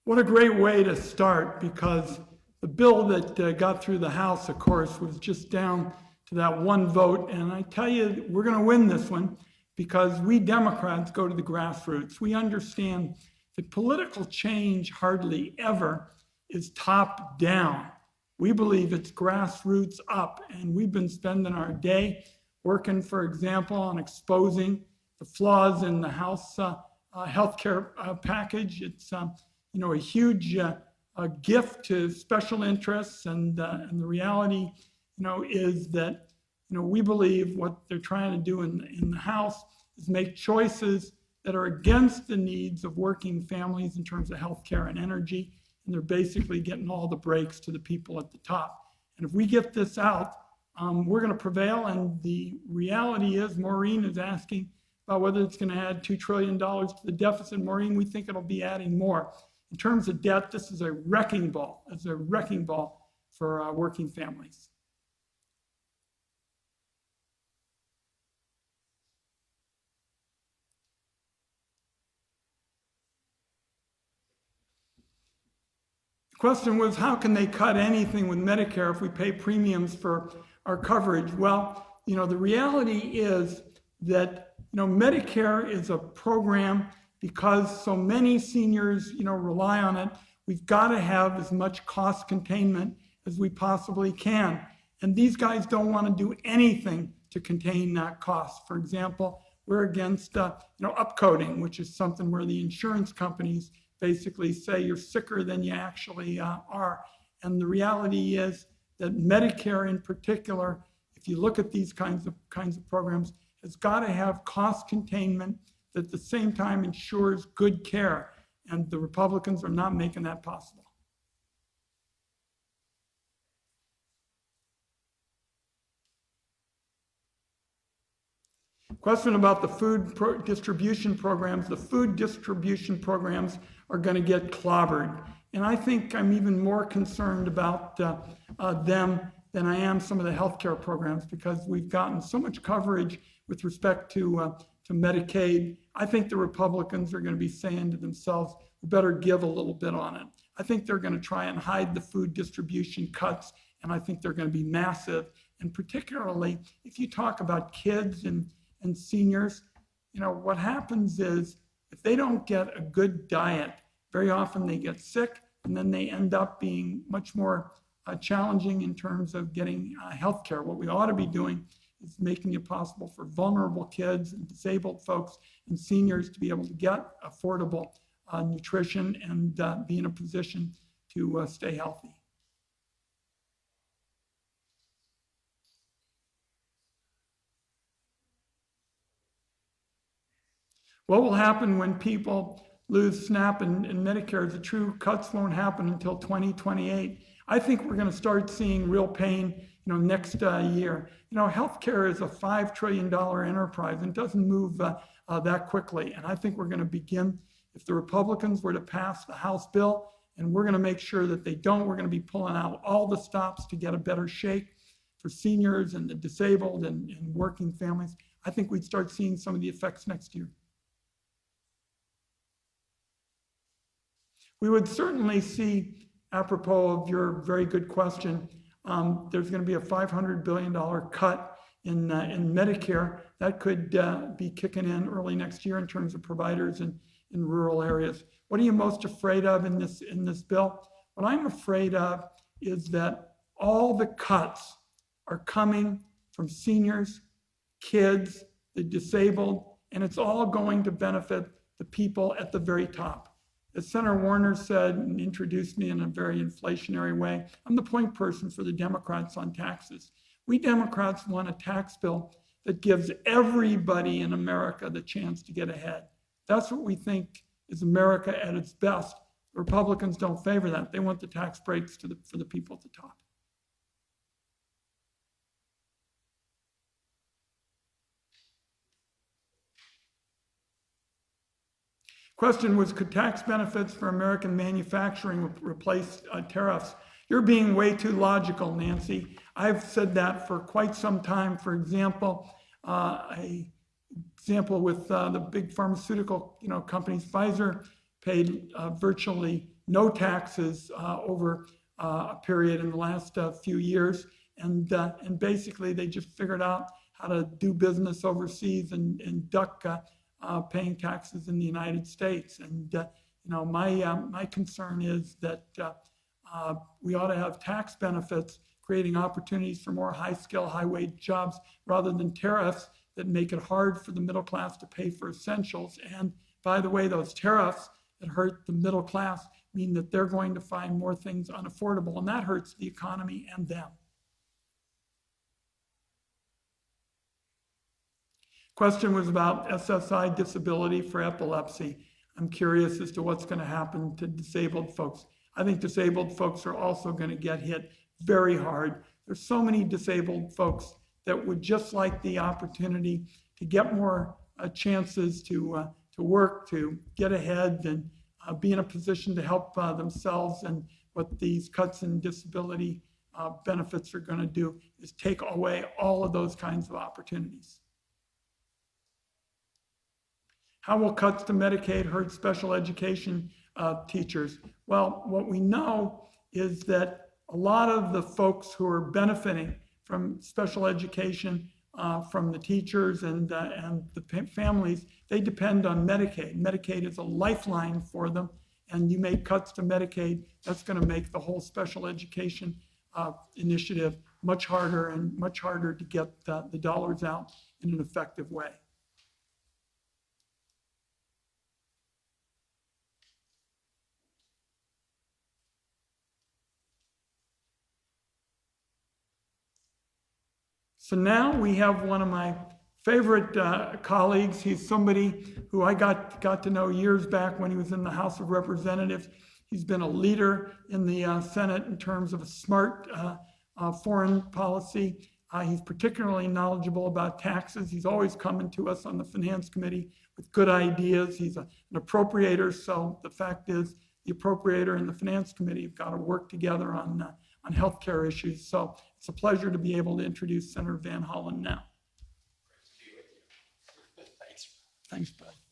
What a great way to start, because the bill that got through the House, of course, was just down to that one vote. And I tell you, we're going to win this one because we Democrats go to the grassroots. We understand that political change hardly ever is top down. We believe it's grassroots up, and we've been spending our day working, for example, on exposing the flaws in the House healthcare package. It's a huge gift to special interests, and the reality, is that we believe what they're trying to do in the House is make choices that are against the needs of working families in terms of healthcare and energy, and they're basically getting all the breaks to the people at the top. And if we get this out, we're going to prevail. And the reality is, Maureen is asking about whether it's going to add $2 trillion to the deficit. Maureen, we think it'll be adding more. In terms of debt, this is a wrecking ball. It's a wrecking ball for working families. The question was, how can they cut anything with Medicare if we pay premiums for our coverage? Well, the reality is that, Medicare is a program because so many seniors, rely on it. We've got to have as much cost containment as we possibly can. And these guys don't want to do anything to contain that cost. For example, we're against, upcoding, which is something where the insurance companies basically say you're sicker than you actually are. And the reality is that Medicare in particular, if you look at these kinds of programs, has got to have cost containment that at the same time ensures good care. And the Republicans are not making that possible. Question about the food distribution programs. The food distribution programs are going to get clobbered. And I think I'm even more concerned about them than I am some of the healthcare programs, because we've gotten so much coverage with respect to Medicaid. I think the Republicans are going to be saying to themselves, we better give a little bit on it. I think they're going to try and hide the food distribution cuts, and I think they're going to be massive. And particularly if you talk about kids and seniors, what happens is if they don't get a good diet, very often they get sick, and then they end up being much more challenging in terms of getting health care. What we ought to be doing is making it possible for vulnerable kids and disabled folks and seniors to be able to get affordable nutrition and be in a position to stay healthy. What will happen when people lose SNAP and Medicare? The true cuts won't happen until 2028. I think we're going to start seeing real pain, next year. Healthcare is a $5 trillion enterprise and doesn't move that quickly. And I think we're going to begin, if the Republicans were to pass the House bill, and we're going to make sure that they don't, we're going to be pulling out all the stops to get a better shake for seniors and the disabled and working families. I think we'd start seeing some of the effects next year. We would certainly see, apropos of your very good question, there's going to be a $500 billion cut in Medicare. That could be kicking in early next year in terms of providers in rural areas. What are you most afraid of in this bill? What I'm afraid of is that all the cuts are coming from seniors, kids, the disabled, and it's all going to benefit the people at the very top. As Senator Warner said and introduced me in a very inflationary way, I'm the point person for the Democrats on taxes. We Democrats want a tax bill that gives everybody in America the chance to get ahead. That's what we think is America at its best. The Republicans don't favor that. They want the tax breaks for the people at the top. Question was, could tax benefits for American manufacturing replace tariffs? You're being way too logical, Nancy. I've said that for quite some time. For example, with the big pharmaceutical companies, Pfizer paid virtually no taxes over a period in the last few years. And basically, they just figured out how to do business overseas and duck paying taxes in the United States. And my concern is that we ought to have tax benefits creating opportunities for more high-skill, high-wage jobs rather than tariffs that make it hard for the middle class to pay for essentials. And by the way, those tariffs that hurt the middle class mean that they're going to find more things unaffordable, and that hurts the economy and them. Question was about SSI disability for epilepsy. I'm curious as to what's going to happen to disabled folks. I think disabled folks are also going to get hit very hard. There's so many disabled folks that would just like the opportunity to get more chances to work, to get ahead and be in a position to help themselves. And what these cuts in disability benefits are going to do is take away all of those kinds of opportunities. How will cuts to Medicaid hurt special education teachers? Well, what we know is that a lot of the folks who are benefiting from special education, from the teachers and the families, they depend on Medicaid. Medicaid is a lifeline for them, and you make cuts to Medicaid, that's going to make the whole special education initiative much harder and much harder to get the dollars out in an effective way. So now we have one of my favorite colleagues. He's somebody who I got to know years back when he was in the House of Representatives. He's been a leader in the Senate in terms of a smart foreign policy. He's particularly knowledgeable about taxes. He's always coming to us on the Finance Committee with good ideas. He's an appropriator, so the fact is the appropriator and the Finance Committee have got to work together on healthcare issues. So it's a pleasure to be able to introduce Senator Van Hollen now. Great to be with you. Thanks. Thanks, bud.